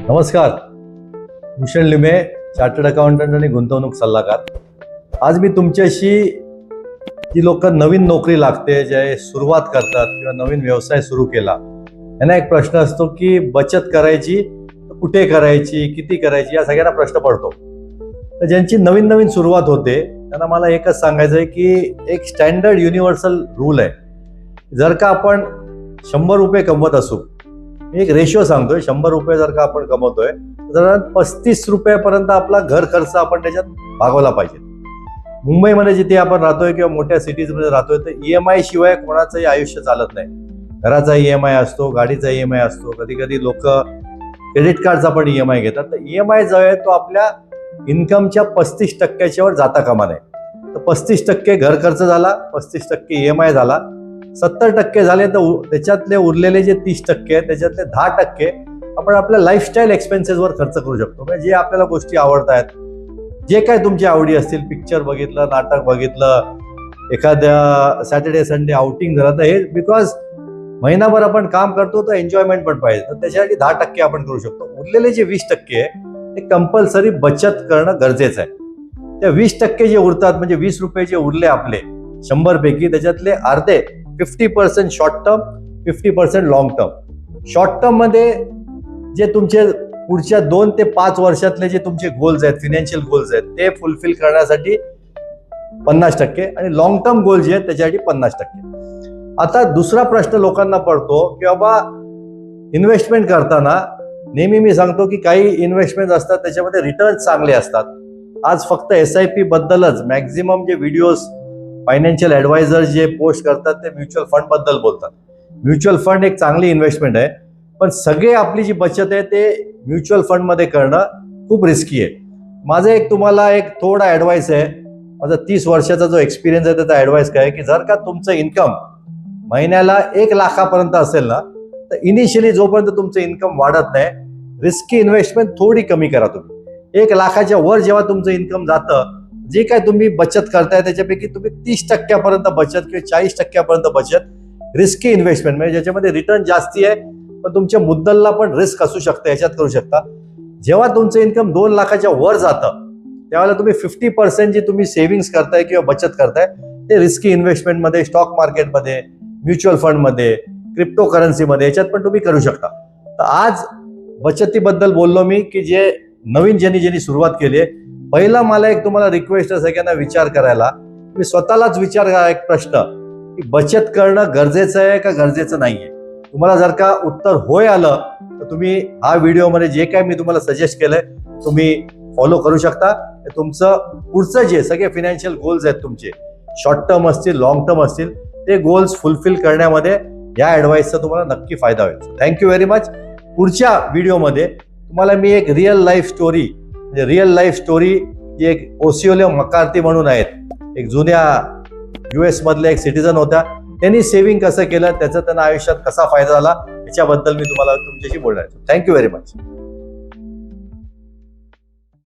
नमस्कार. Bhushan Limaye, chartered accountant आणि गुंतवणूक सल्लागार. आज मी तुमच्याशी जी लोक नवीन नोकरी लागते, जे सुरुवात करतात किंवा नवीन व्यवसाय सुरू केला, यांना एक प्रश्न असतो की बचत करायची कुठे करायची, किती करायची, या सगळ्यांना प्रश्न पडतो. तर ज्यांची नवीन नवीन सुरुवात होते त्यांना मला एकच सांगायचं आहे की एक स्टँडर्ड युनिव्हर्सल रूल आहे. जर का आपण 100 रुपये कमवत असू, मी एक रेशो सांगतोय, 100 रुपये जर का आपण कमवतोय तर 35 रुपयापर्यंत आपला घर खर्च आपण त्याच्यात भागवला पाहिजे. मुंबईमध्ये जिथे आपण राहतोय किंवा मोठ्या सिटीजमध्ये राहतोय तर EMI शिवाय कोणाचंही आयुष्य चालत नाही. घराचा EMI असतो, गाडीचा EMI असतो, कधी कधी लोक क्रेडिट कार्डचा पण EMI घेतात. तर EMI जो आहे तो आपल्या इन्कमच्या 35% वर जाता कामा नये. तर 35% घर खर्च झाला, 35% EMI झाला, 70% झाले तर त्याच्यातले उरलेले जे 30% आहेत त्याच्यातले 10% आपण आपल्या लाईफस्टाईल एक्सपेन्सेसवर खर्च करू शकतो. म्हणजे जे आपल्याला गोष्टी आवडतात, जे काय तुमची आवडी असतील, पिक्चर बघितलं, नाटक बघितलं, एखाद्या सॅटर्डे संडे आउटिंग झालं, तर हे बिकॉज महिनाभर आपण काम करतो तर एन्जॉयमेंट पण पाहिजे, तर त्याच्यासाठी 10% आपण करू शकतो. उरलेले जे 20% आहे ते कंपल्सरी बचत करणं गरजेचं आहे. त्या 20% जे उरतात, म्हणजे 20 रुपये जे उरले आपले 100 पैकी, त्याच्यातले अर्धे 50% short term, 50% long term. Short term मध्ये जे तुमचे पुढच्या 2 ते 5 वर्षातले जे तुमचे गोल्स आहेत, फिनान्शियल गोल्स आहेत, ते फुलफिल करण्यासाठी 50% आणि लॉंग टर्म गोल जे आहेत त्याच्यासाठी 50%. आता दुसरा प्रश्न लोकांना पडतो की बाबा इन्व्हेस्टमेंट करताना नेहमी मी सांगतो की काही इन्व्हेस्टमेंट असतात त्याच्यामध्ये रिटर्न चांगले असतात. आज फक्त SIP बद्दलच मॅक्झिमम जे व्हिडिओज फायनान्शियल ॲडवायझर जे पोस्ट करतात ते म्युच्युअल फंड बद्दल बोलतात. म्युच्युअल फंड एक चांगली इन्व्हेस्टमेंट आहे, पण सगळे आपली जी बचत आहे ते म्युच्युअल फंड मध्ये करणं खूप रिस्की आहे. माझं एक तुम्हाला एक थोडा ॲडवाइस आहे. माझा 30 वर्षाचा जो एक्सपिरियन्स आहे त्याचा ॲडवाइस काय आहे की जर का तुमचं इन्कम महिन्याला 1 लाखापर्यंत असेल ना, तर इनिशियली जोपर्यंत तुमचं इन्कम वाढत नाही, रिस्की इन्व्हेस्टमेंट थोडी कमी करा. तुम्ही 1 लाखाच्या वर जेव्हा तुमचं इन्कम जातं, जे काय तुम्ही बचत करताय त्याच्यापैकी तुम्ही 30% बचत किंवा 40% बचत रिस्की इन्व्हेस्टमेंट, म्हणजे ज्याच्यामध्ये रिटर्न जास्ती आहे पण तुमच्या मुद्दलला पण रिस्क असू शकतं, याच्यात करू शकता. जेव्हा तुमचं इन्कम 2 लाखाच्या वर जातं त्यावेळेला तुम्ही 50% जे तुम्ही सेव्हिंग्स करताय किंवा बचत करताय ते रिस्की इन्व्हेस्टमेंटमध्ये, स्टॉक मार्केटमध्ये, म्युच्युअल फंडमध्ये, क्रिप्टो करन्सीमध्ये, याच्यात पण तुम्ही करू शकता. तर आज बचतीबद्दल बोललो मी की जे नवीन ज्यांनी सुरुवात केली आहे, पहिला मला एक तुम्हाला रिक्वेस्ट आहे सगळ्यांना विचार करायला. मी स्वतःलाच विचार करा एक प्रश्न की बचत करणं गरजेचं आहे का गरजेचं नाहीये. तुम्हाला जर का उत्तर होय आलं तर तुम्ही हा व्हिडिओमध्ये जे काय मी तुम्हाला सजेस्ट केलंय तुम्ही फॉलो करू शकता. तुमचं पुढचं जे सगळे फिनान्शियल गोल्स आहेत तुमचे, शॉर्ट टर्म असतील, लॉंग टर्म असतील, ते गोल्स फुलफिल करण्यामध्ये या ॲडवाइसचा तुम्हाला नक्की फायदा होईल. Thank you very much. पुढच्या व्हिडिओमध्ये तुम्हाला मी एक रिअल लाईफ स्टोरी, म्हणजे रिअल लाईफ स्टोरी जी एक ओसिओले मकार्थी म्हणून आहेत, एक जुन्या US मधल्या एक सिटीजन होत्या, त्यांनी सेव्हिंग कसं केलं, त्याचा त्यांना आयुष्यात कसा फायदा झाला, याच्याबद्दल मी तुम्हाला तुमच्याशी बोलणार आहे. Thank you very much.